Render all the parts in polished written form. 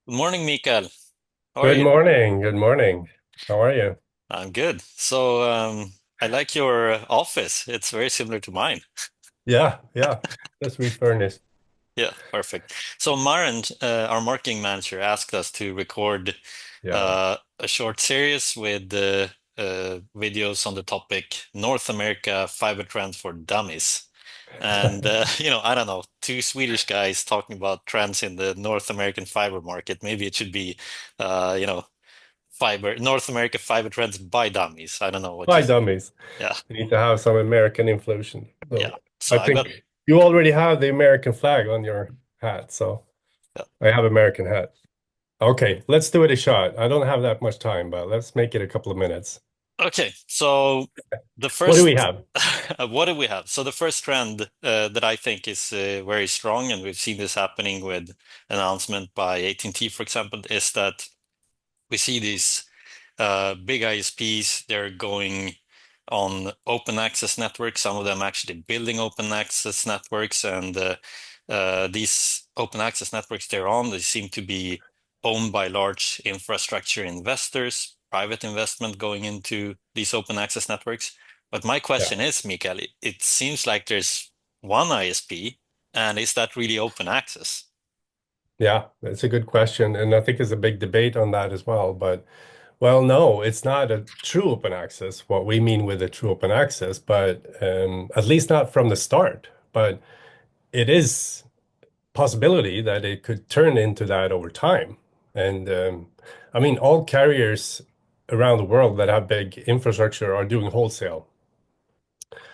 Good morning, Mikael. How are Good you? morning. Good morning. How are you? I'm good. So, I like your office. It's very similar to mine. Yeah. Just refurnished. Yeah, perfect. So, Maren, our marketing manager, asked us to record Yeah. a short series with videos on the topic North America fiber trends for dummies. And, I don't know, two Swedish guys talking about trends in the North American fiber market. Maybe it should be, uh, you know, North America fiber trends by dummies. I don't know what you Why think. dummies? Yeah, We need to have some American influence. yeah. So So I I got, think you already have the American flag on your hat. So yeah. I have American hat. Okay, let's do it a shot. I don't have that much time, but let's make it a couple of minutes. Okay. So the What do we first, have? what do we have? So the first trend that I think is very strong, and we've seen this happening with announcement by AT&T, for example, is that we see these big ISPs. They're going on open access networks. Some of them actually building open access networks, and these open access networks they're on, they seem to be owned by large infrastructure investors, private investment going into these open access networks. But my Yeah. question is, Mikael, it seems like there's one ISP, and is that really open access? Yeah, that's a good question. And I think there's a big debate on that as well. But well, no, it's not a true open access, what we mean with a true open access, but at least not from the start. But it is possibility that it could turn into that over time. And I mean, all carriers around the world that have big infrastructure are doing wholesale.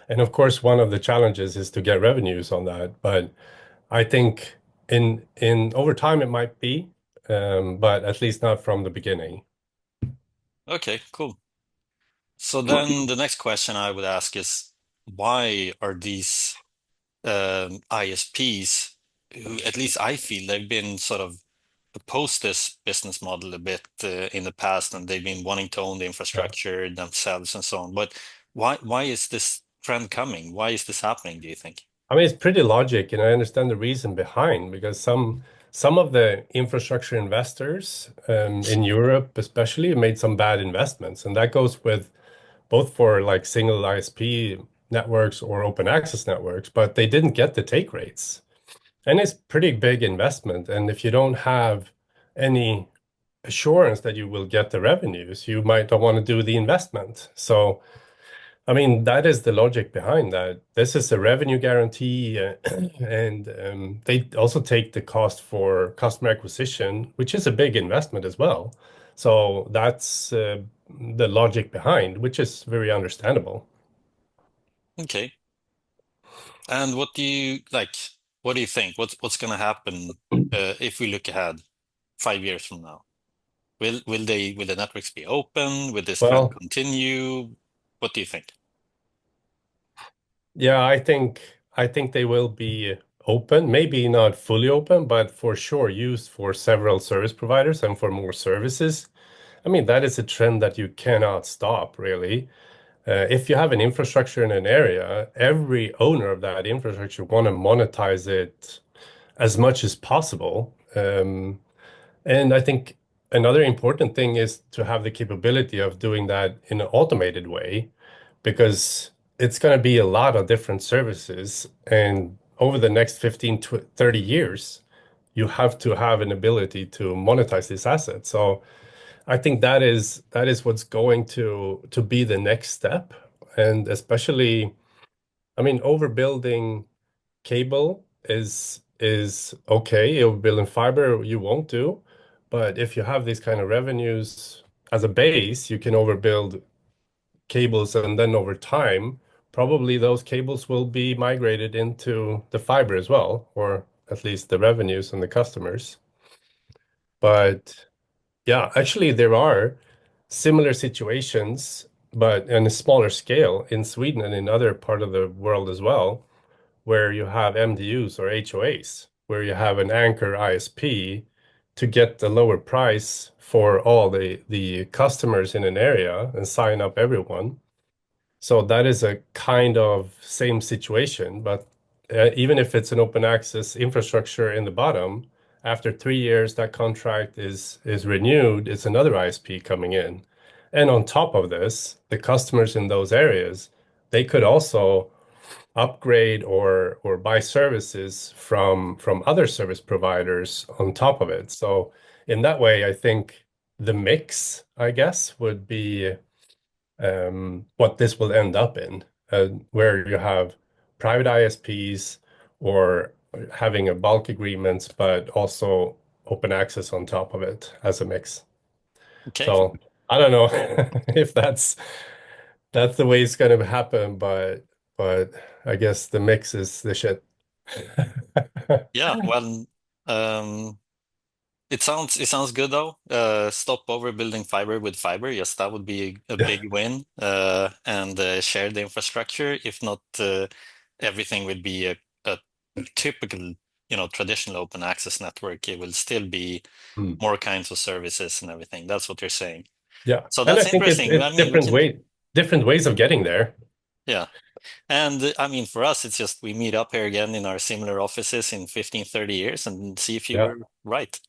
And of course, one of the challenges is to get revenues on that. But I think in over time it might be, but at least not from the beginning. Okay, cool. So then the next question I would ask is why are these ISPs, who at least I feel they've been sort of opposed this business model a bit in the past, and they've been wanting to own the Yeah. infrastructure themselves and so on. But why is this trend coming? Why is this happening, do you think? I mean, it's pretty logic, and I understand the reason behind because some of the infrastructure investors in Europe, especially, made some bad investments, and that goes with both for like single ISP networks or open access networks, but they didn't get the take rates, and it's pretty big investment. And if you don't have any assurance that you will get the revenues, you might not want to do the investment. So I mean, that is the logic behind that. This is a revenue guarantee, and they also take the cost for customer acquisition, which is a big investment as well. So that's the logic behind, which is very understandable. Okay. And what do you like? What do you think? What's going to happen if we look ahead 5 years from now? Will the networks be open? Will this trend Well, continue? What do you think? yeah, I think they will be open, maybe not fully open, but for sure used for several service providers and for more services. I mean, that is a trend that you cannot stop, really. If you have an infrastructure in an area, every owner of that infrastructure want to monetize it as much as possible. And I think another important thing is to have the capability of doing that in an automated way, because it's going to be a lot of different services. And over the next 15 to 30 years, you have to have an ability to monetize this asset. So I think that is what's going to be the next step. And especially, I mean, overbuilding cable is okay. Overbuilding fiber you won't do. But if you have these kind of revenues as a base, you can overbuild cables, and then over time, probably those cables will be migrated into the fiber as well, or at least the revenues and the customers. Okay. But yeah, actually, there are similar situations, but on a smaller scale in Sweden and in other part of the world as well, where you have MDUs or HOAs, where you have an anchor ISP to get the lower price for all the customers in an area and sign up everyone. So that is a kind of same situation, but even if it's an open access infrastructure in the bottom, after 3 years, that contract is renewed, it's another ISP coming in. And on top of this, the customers in those areas, they could also upgrade or buy services from other service providers on top of it. So in that way, I think the mix, I guess, would be what this will end up in, where you have private ISPs or having a bulk agreements, but also open access on top of it as a mix. Okay. So I don't know if that's the way it's going to happen, but I guess the mix is the shit. Yeah. Well, um, it sounds good though. Stop overbuilding fiber with fiber. Yes, that would be a big win. And share the infrastructure. If not, everything would be a typical, traditional open access network. It will still be Hmm. more kinds of services and everything. That's what you're saying. Yeah, So and I that's think it's interesting. it's I mean, we can, different ways of getting there. yeah. And I mean, for us, it's just we meet up here again in our similar offices in 15, 30 years and see if you Yeah, were right.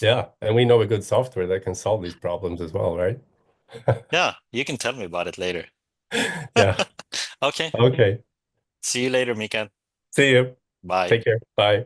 yeah, and we know a good software that can solve these problems as well, right? Yeah, you can tell me about it later. Yeah. Okay. Okay. See you later, Mikael. See you. Bye. Take care. Bye.